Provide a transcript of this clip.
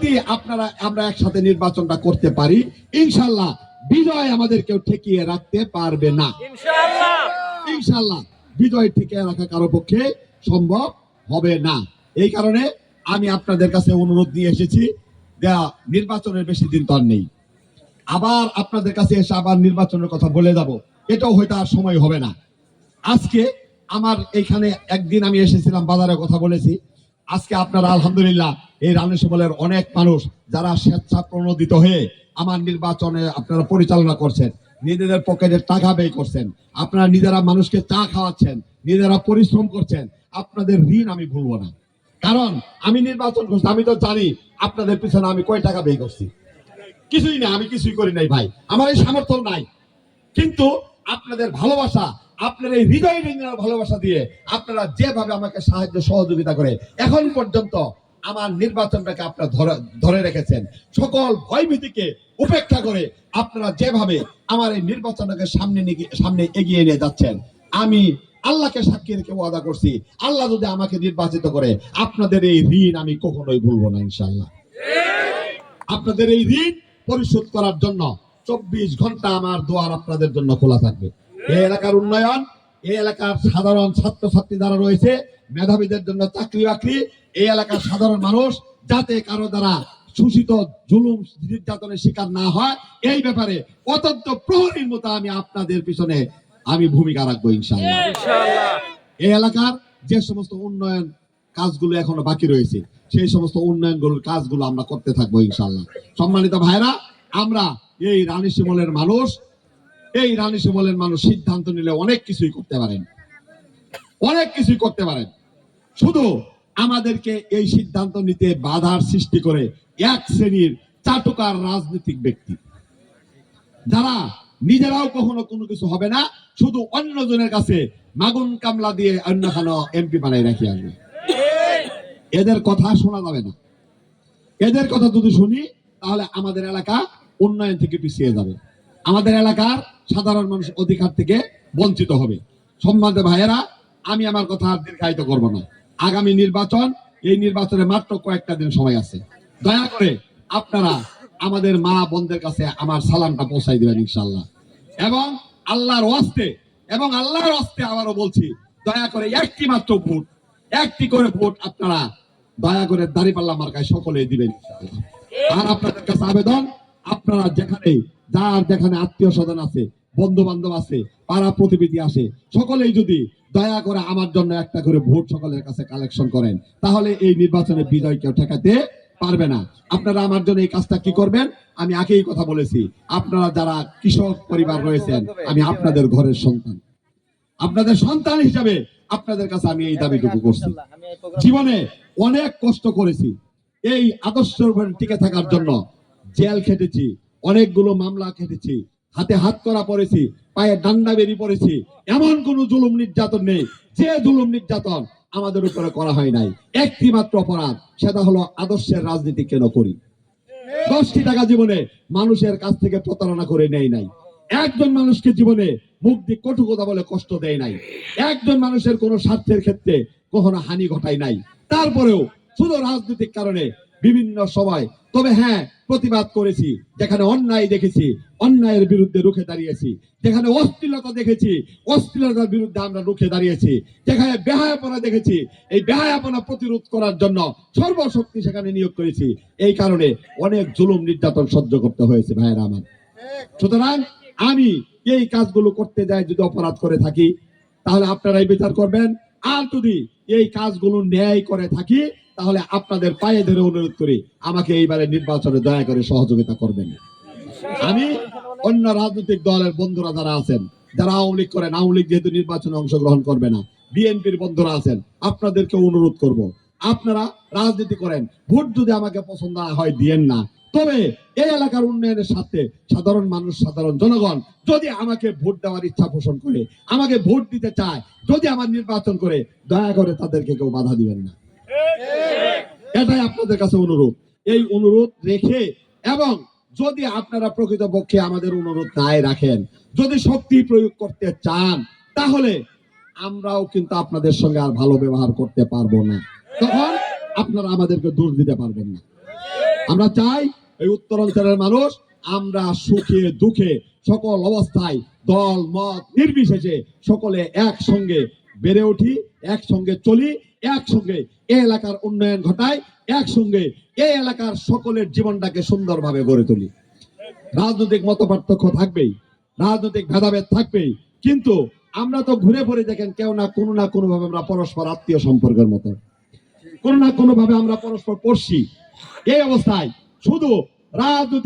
যদি আমরা একসাথে নির্বাচনটা করতে পারি, ইনশাআল্লাহ বিজয় আমাদের কেউ ঠেকিয়ে রাখতে পারবে না। ইনশাআল্লাহ বিজয় ঠেকিয়ে রাখা কারো পক্ষে সম্ভব হবে না। এই কারণে আমি আপনাদের কাছে অনুরোধ নিয়ে এসেছি, নির্বাচনের বেশি দিন তো আর নেই। আবার আপনাদের কাছে এসে আবার নির্বাচনের কথা বলে যাব, এটাও হয়তো আর সময় হবে না। আজকে আমার এইখানে একদিন আমি এসেছিলাম, বাজারে কথা বলেছি। আজকে আপনারা আলহামদুলিল্লাহ এই রানীশিমলের অনেক মানুষ যারা স্বেচ্ছা প্রণোদিত হয়ে আমার নির্বাচনে আপনারা পরিচালনা করছেন, নিজেদের পকেটের টাকা ব্যয় করছেন, আপনারা নিজেরা মানুষকে চা খাওয়াচ্ছেন, নিজেরা পরিশ্রম করছেন, আপনাদের ঋণ আমি ভুলবো না। কারণ আমি নির্বাচন করছি, আমি তো জানি আপনাদের পিছনে আমি কয় টাকা ব্যয় করছি। কিছুই না, আমি কিছুই করি নাই ভাই, আমার এই সামর্থ্য নাই। কিন্তু আপনাদের ভালোবাসা, আপনার এই হৃদয় ভালোবাসা দিয়ে আপনারা যেভাবে আমাকে সাহায্য সহযোগিতা করে এখন পর্যন্ত আমার নির্বাচনটাকে আপনারা ধরে রেখেছেন, সকল ভয়ভীতিকে উপেক্ষা করে আপনারা যেভাবে আমার এই নির্বাচনটাকে সামনে এগিয়ে নিয়ে যাচ্ছেন, আমি আল্লাহকে সাক্ষী রেখে ওয়াদা করছি, আল্লাহ যদি আমাকে নির্বাচিত করে আপনাদের এই ঋণ আমি কখনোই ভুলবো না ইনশাআল্লাহ। আপনাদের এই ঋণ পরিশোধ করার জন্য 24 ঘন্টা আমার দুয়ার আপনাদের জন্য খোলা থাকবে। এই এলাকার উন্নয়ন, এই এলাকার সাধারণ ছাত্রছাত্রী যারা রয়েছে, মেধাবীদের জন্য চাকরি বাকরি, এই এলাকার সাধারণ মানুষ যাতে কারো দ্বারা শোষিত জুলুম নির্যাতনের শিকার না হয়, এই ব্যাপারে অত্যন্ত প্রহরীর মতো আমি আপনাদের পিছনে আমি ভূমিকা রাখবো ইনশাআল্লাহ। এই এলাকার যে সমস্ত উন্নয়ন কাজগুলো এখনো বাকি রয়েছে, সেই সমস্ত উন্নয়নগুলোর কাজগুলো আমরা করতে থাকবো ইনশাআল্লাহ। সম্মানিত ভাইরা, আমরা এই রানীশিমলের মানুষ সিদ্ধান্ত নিলে অনেক কিছুই করতে পারেন, শুধু আমাদেরকে এই সিদ্ধান্ত নিতে বাধার সৃষ্টি করে এক শ্রেণীর চাটুকার রাজনৈতিক ব্যক্তি, যারা নিজেরাও কখনো কোনো কিছু হবে না, শুধু অন্যজনের কাছে মাগুন কামলা দিয়ে অন্য কোনো এমপি বানাই রাখি আসবে। এদের কথা শোনা যাবে না। এদের কথা যদি শুনি তাহলে আমাদের এলাকা উন্নয়ন থেকে পিছিয়ে যাবে, আমাদের এলাকার সাধারণ মানুষ অধিকার থেকে বঞ্চিত হবে। সম্মানিত ভাইয়েরা, আমি আমার কথা আর দীর্ঘায়িত করব না। আগামী নির্বাচন, এই নির্বাচনে মাত্র কয়েকটা দিন সময় আছে। দয়া করে আপনারা আমাদের মা বোনদের কাছে আমার সালামটা পৌঁছাই দিবেন ইনশাআল্লাহ। এবং আল্লাহর ওয়াস্তে আবারও বলছি, দয়া করে একটি করে ভোট আপনারা দয়া করে দাঁড়িপাল্লা মার্কায় সকলেই দিবেন। আর আপনাদের কাছে আবেদন, আপনারা যেখানে আত্মীয় স্বজন আছে, বন্ধু বান্ধব আছে, পাড়া প্রতিবেশী আছে, সকলেই যদি দয়া করে আমার জন্য একটা করে ভোট সকলের কাছে কালেকশন করেন, তাহলে এই নির্বাচনে বিজয় কেউ ঠেকাতে পারবে না। আপনারা আমার জন্য এই কাজটা কি করবেন, আমি আগেই কথা বলেছি, আপনারা যারা কৃষক পরিবার রয়েছেন, আমি আপনাদের ঘরের সন্তান, আপনাদের সন্তান হিসাবে আপনাদের কাছে আমি এই দাবিটুকু করছি। জীবনে অনেক কষ্ট করেছি, এই আদর্শের উপর টিকে থাকার জন্য জেল খেটেছি, অনেকগুলো মামলা খেটেছি, হাতে হাত করা পড়েছি, পায়ে ডান্ডা বেরিয়ে পড়েছি। এমন কোন জুলুম নির্যাতন নেই যে জুলুম নির্যাতন আমাদের উপরে করা হয় নাই। একটি মাত্র অপরাধ, সেটা হলো আদর্শের রাজনীতি কেন করি। 10টি টাকা জীবনে মানুষের কাছ থেকে প্রতারণা করে নেই নাই, একজন মানুষকে জীবনে মুখ দিয়ে কটু কথা বলে কষ্ট দেয় নাই, একজন মানুষের কোন স্বার্থের ক্ষেত্রে কখনো হানি ঘটায় নাই। তারপরেও শুধু রাজনৈতিক কারণে বিভিন্ন সময়, তবে হ্যাঁ, প্রতিবাদ করেছি, যেখানে অন্যায় দেখেছি অন্যায়ের বিরুদ্ধে রুখে দাঁড়িয়েছি, যেখানে অশ্লীলতা দেখেছি অশ্লীলতার বিরুদ্ধে আমরা রুখে দাঁড়িয়েছি, যেখানে বেহায়াপনা দেখেছি এই বেহায়াপনা প্রতিরোধ করার জন্য সর্বশক্তি সেখানে নিয়োগ করেছি। এই কারণে অনেক জুলুম নির্যাতন সহ্য করতে হয়েছে ভাইয়েরা আমার। সুতরাং আমি এই কাজগুলো করতে যাই যদি অপরাধ করে থাকি, তাহলে আপনারাই বিচার করবেন। আর যদি এই কাজগুলো ন্যায় করে থাকি, তাহলে আপনাদের পায়ে ধরে অনুরোধ করি আমাকে এইবারে নির্বাচনে দয়া করে সহযোগিতা করবেন। আমি অন্য রাজনৈতিক দলের বন্ধুরা যারা আছেন, যারা আওয়ামী লীগ করেন, আওয়ামী লীগ যেহেতু নির্বাচনে অংশগ্রহণ করবে না, বিএনপির বন্ধুরা আছেন, আপনাদেরকে অনুরোধ করব, আপনারা রাজনীতি করেন, ভোট যদি আমাকে পছন্দ হয় দিয়েন না, তবে এই এলাকার উন্নয়নের সাথে সাধারণ মানুষ, সাধারণ জনগণ যদি আমাকে ভোট দেওয়ার ইচ্ছা পোষণ করে, আমাকে ভোট দিতে চায়, যদি আমার নির্বাচন করে, দয়া করে তাদেরকে কেউ বাধা দিবেন না। এটাই আপনাদের কাছে অনুরোধ। এই অনুরোধ রেখে, এবং যদি আপনারা প্রকৃতপক্ষে আমাদের অনুরোধ নাই রাখেন, যদি শক্তি প্রয়োগ করতে চান, তাহলে আমরাও কিন্তু আপনাদের সঙ্গে আর ভালো ব্যবহার করতে পারবো না। তখন আপনারা আমাদেরকে দোষ দিতে পারবেন না। আমরা চাই এই উত্তরাঞ্চলের মানুষ আমরা সুখে দুঃখে সকল অবস্থায় দল মত নির্বিশেষে সকলে একসঙ্গে বেড়ে উঠি, একসঙ্গে চলি, একসঙ্গে এই এলাকার উন্নয়ন ঘটাই, একসঙ্গে এই এলাকার সকলের জীবনটাকে সুন্দরভাবে গড়ে তুলি। রাজনৈতিক মত পার্থক্য থাকবেই, রাজনৈতিক ভেদাভেদ থাকবেই, কিন্তু আমরা তো ঘুরে ফিরে দেখেন কেউ না কোনো ভাবে আমরা পরস্পর আত্মীয় সম্পর্কের মতো, কোনো না কোনো ভাবে আমরা পরস্পর পড়শি। এই অবস্থায় শুধু রাজনৈতিক